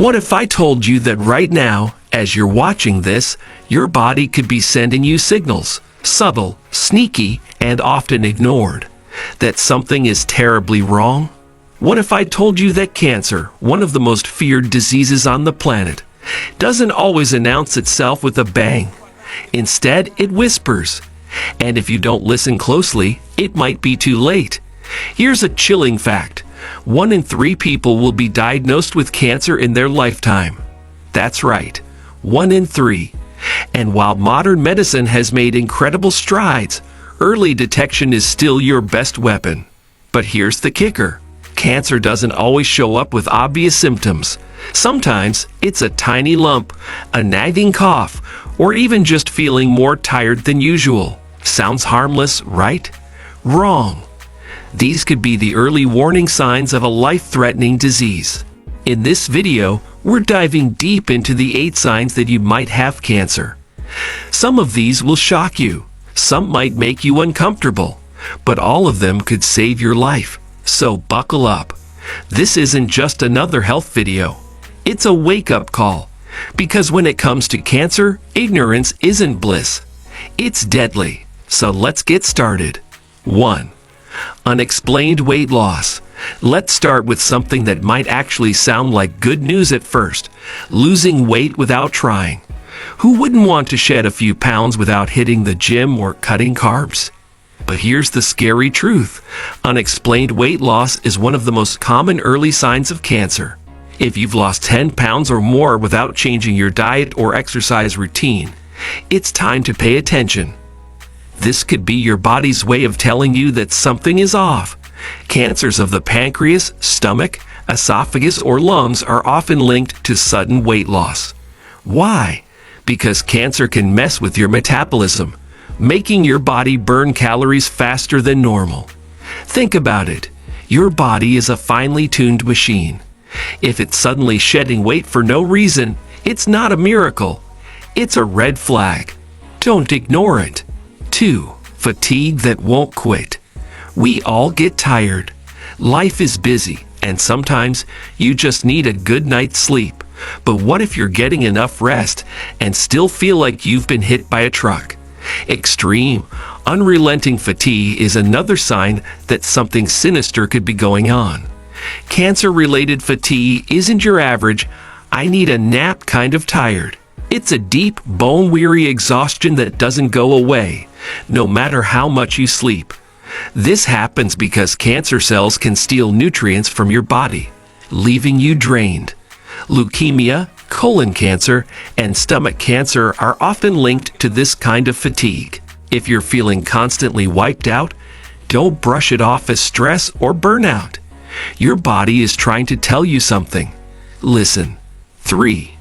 What if I told you that right now, as you're watching this, your body could be sending you signals, subtle, sneaky, and often ignored, that something is terribly wrong? What if I told you that cancer, one of the most feared diseases on the planet, doesn't always announce itself with a bang? Instead, it whispers. And if you don't listen closely, it might be too late. Here's a chilling fact. 1 in 3 people will be diagnosed with cancer in their lifetime. That's right, 1 in 3. And while modern medicine has made incredible strides, early detection is still your best weapon. But here's the kicker. Cancer doesn't always show up with obvious symptoms. Sometimes it's a tiny lump, a nagging cough, or even just feeling more tired than usual. Sounds harmless, right? Wrong. These could be the early warning signs of a life-threatening disease. In this video, we're diving deep into the 8 signs that you might have cancer. Some of these will shock you. Some might make you uncomfortable. But all of them could save your life. So buckle up. This isn't just another health video. It's a wake-up call. Because when it comes to cancer, ignorance isn't bliss. It's deadly. So let's get started. 1. Unexplained weight loss. Let's start with something that might actually sound like good news at first. Losing weight without trying. Who wouldn't want to shed a few pounds without hitting the gym or cutting carbs? But here's the scary truth. Unexplained weight loss is one of the most common early signs of cancer. If you've lost 10 pounds or more without changing your diet or exercise routine, it's time to pay attention. This could be your body's way of telling you that something is off. Cancers of the pancreas, stomach, esophagus, or lungs are often linked to sudden weight loss. Why? Because cancer can mess with your metabolism, making your body burn calories faster than normal. Think about it. Your body is a finely tuned machine. If it's suddenly shedding weight for no reason, it's not a miracle. It's a red flag. Don't ignore it. 2. Fatigue that won't quit. We all get tired. Life is busy, and sometimes you just need a good night's sleep. But what if you're getting enough rest and still feel like you've been hit by a truck? Extreme, unrelenting fatigue is another sign that something sinister could be going on. Cancer-related fatigue isn't your average, I need a nap kind of tired. It's a deep, bone-weary exhaustion that doesn't go away, no matter how much you sleep. This happens because cancer cells can steal nutrients from your body, leaving you drained. Leukemia, colon cancer, and stomach cancer are often linked to this kind of fatigue. If you're feeling constantly wiped out, don't brush it off as stress or burnout. Your body is trying to tell you something. Listen. 3.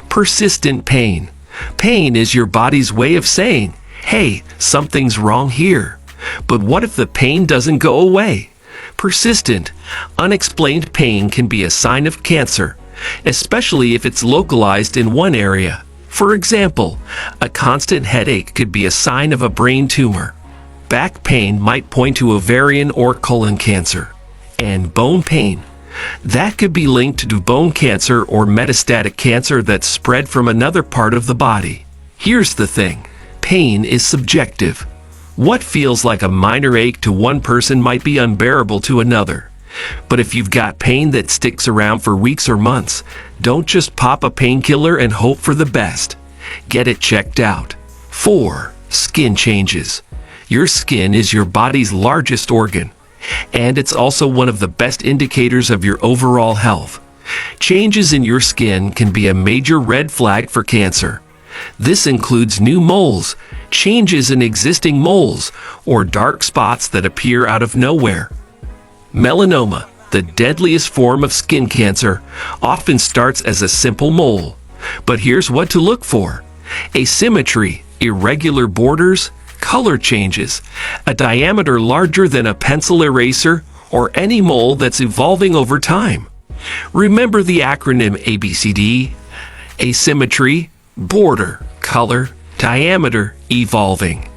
Persistent pain. Pain is your body's way of saying, hey, something's wrong here. But what if the pain doesn't go away? Persistent, unexplained pain can be a sign of cancer, especially if it's localized in one area. For example, a constant headache could be a sign of a brain tumor. Back pain might point to ovarian or colon cancer. And bone pain. That could be linked to bone cancer or metastatic cancer that's spread from another part of the body. Here's the thing. Pain is subjective. What feels like a minor ache to one person might be unbearable to another. But if you've got pain that sticks around for weeks or months, don't just pop a painkiller and hope for the best. Get it checked out. 4. Skin changes. Your skin is your body's largest organ, and it's also one of the best indicators of your overall health. Changes in your skin can be a major red flag for cancer. This includes new moles, changes in existing moles, or dark spots that appear out of nowhere. Melanoma, the deadliest form of skin cancer, often starts as a simple mole. But here's what to look for. Asymmetry, irregular borders, color changes, a diameter larger than a pencil eraser, or any mole that's evolving over time. Remember the acronym ABCD: asymmetry, border, color, diameter, evolving.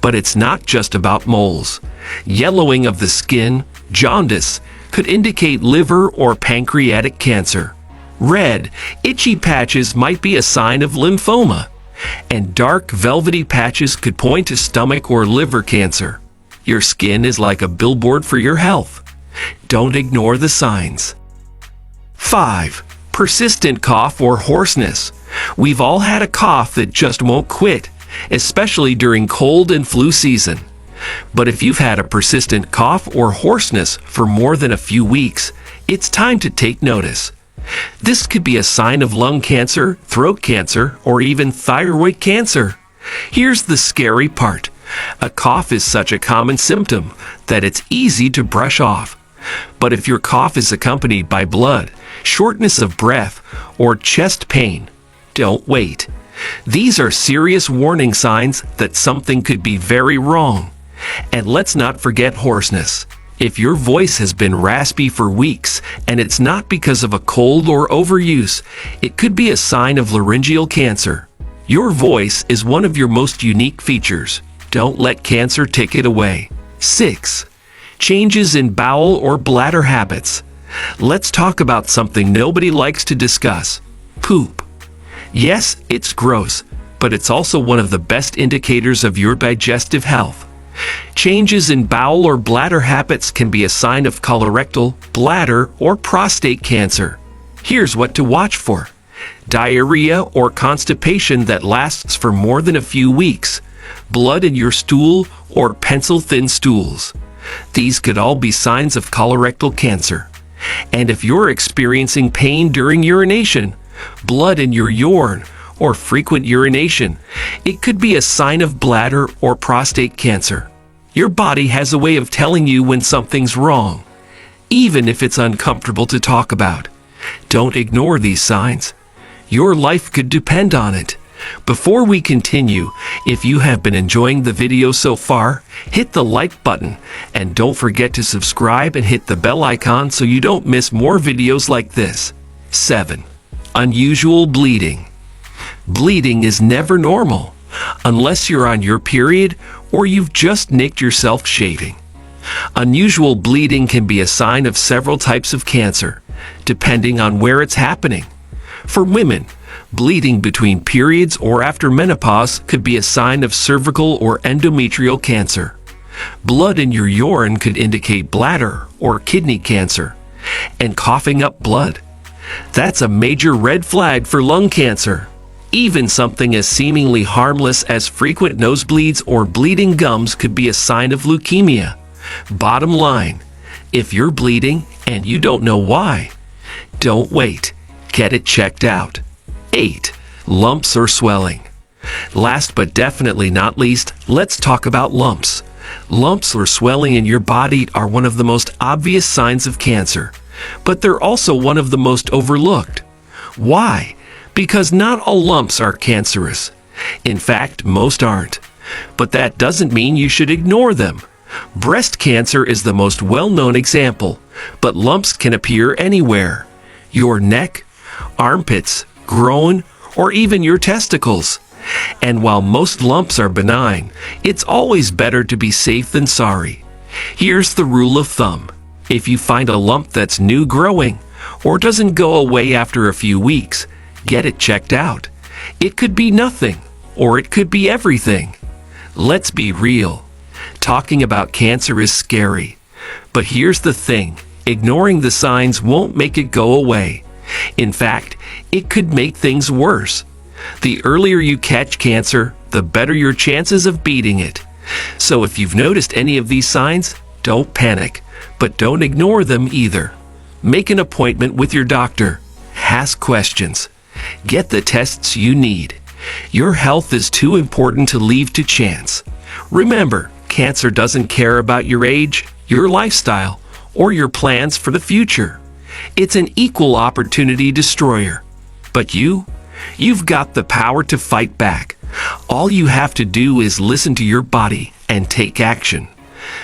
But it's not just about moles. Yellowing of the skin, jaundice, could indicate liver or pancreatic cancer. Red, itchy patches might be a sign of lymphoma, and dark, velvety patches could point to stomach or liver cancer. Your skin is like a billboard for your health. Don't ignore the signs. 5. Persistent cough or hoarseness. We've all had a cough that just won't quit, especially during cold and flu season. But if you've had a persistent cough or hoarseness for more than a few weeks, it's time to take notice. This could be a sign of lung cancer, throat cancer, or even thyroid cancer. Here's the scary part. A cough is such a common symptom that it's easy to brush off. But if your cough is accompanied by blood, shortness of breath, or chest pain, don't wait. These are serious warning signs that something could be very wrong. And let's not forget hoarseness. If your voice has been raspy for weeks and it's not because of a cold or overuse, it could be a sign of laryngeal cancer. Your voice is one of your most unique features. Don't let cancer take it away. 6. Changes in bowel or bladder habits. Let's talk about something nobody likes to discuss. Poop. Yes, it's gross, but it's also one of the best indicators of your digestive health. Changes in bowel or bladder habits can be a sign of colorectal, bladder, or prostate cancer. Here's what to watch for. Diarrhea or constipation that lasts for more than a few weeks. Blood in your stool or pencil-thin stools. These could all be signs of colorectal cancer. And if you're experiencing pain during urination, blood in your urine, or frequent urination, it could be a sign of bladder or prostate cancer. Your body has a way of telling you when something's wrong, even if it's uncomfortable to talk about. Don't ignore these signs. Your life could depend on it. Before we continue, if you have been enjoying the video so far, hit the like button and don't forget to subscribe and hit the bell icon so you don't miss more videos like this. 7. Unusual bleeding. Bleeding is never normal, unless you're on your period or you've just nicked yourself shaving. Unusual bleeding can be a sign of several types of cancer, depending on where it's happening. For women, bleeding between periods or after menopause could be a sign of cervical or endometrial cancer. Blood in your urine could indicate bladder or kidney cancer. And coughing up blood. That's a major red flag for lung cancer. Even something as seemingly harmless as frequent nosebleeds or bleeding gums could be a sign of leukemia. Bottom line, if you're bleeding and you don't know why, don't wait. Get it checked out. 8. Lumps or swelling. Last but definitely not least, let's talk about lumps. Lumps or swelling in your body are one of the most obvious signs of cancer, but they're also one of the most overlooked. Why? Because not all lumps are cancerous. In fact, most aren't. But that doesn't mean you should ignore them. Breast cancer is the most well-known example, but lumps can appear anywhere. Your neck, armpits, groin, or even your testicles. And while most lumps are benign, it's always better to be safe than sorry. Here's the rule of thumb. If you find a lump that's new growing, or doesn't go away after a few weeks, get it checked out. It could be nothing, or it could be everything. Let's be real. Talking about cancer is scary. But here's the thing. Ignoring the signs won't make it go away. In fact, it could make things worse. The earlier you catch cancer, the better your chances of beating it. So if you've noticed any of these signs, don't panic, but don't ignore them either. Make an appointment with your doctor. Ask questions. Get the tests you need. Your health is too important to leave to chance. Remember, cancer doesn't care about your age, your lifestyle, or your plans for the future. It's an equal opportunity destroyer. But you've got the power to fight back. All you have to do is listen to your body and take action.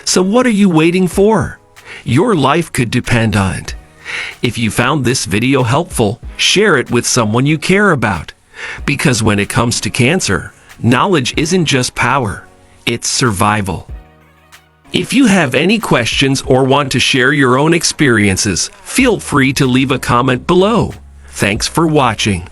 So what are you waiting for? Your life could depend on it. If you found this video helpful, share it with someone you care about. Because when it comes to cancer, knowledge isn't just power, it's survival. If you have any questions or want to share your own experiences, feel free to leave a comment below. Thanks for watching.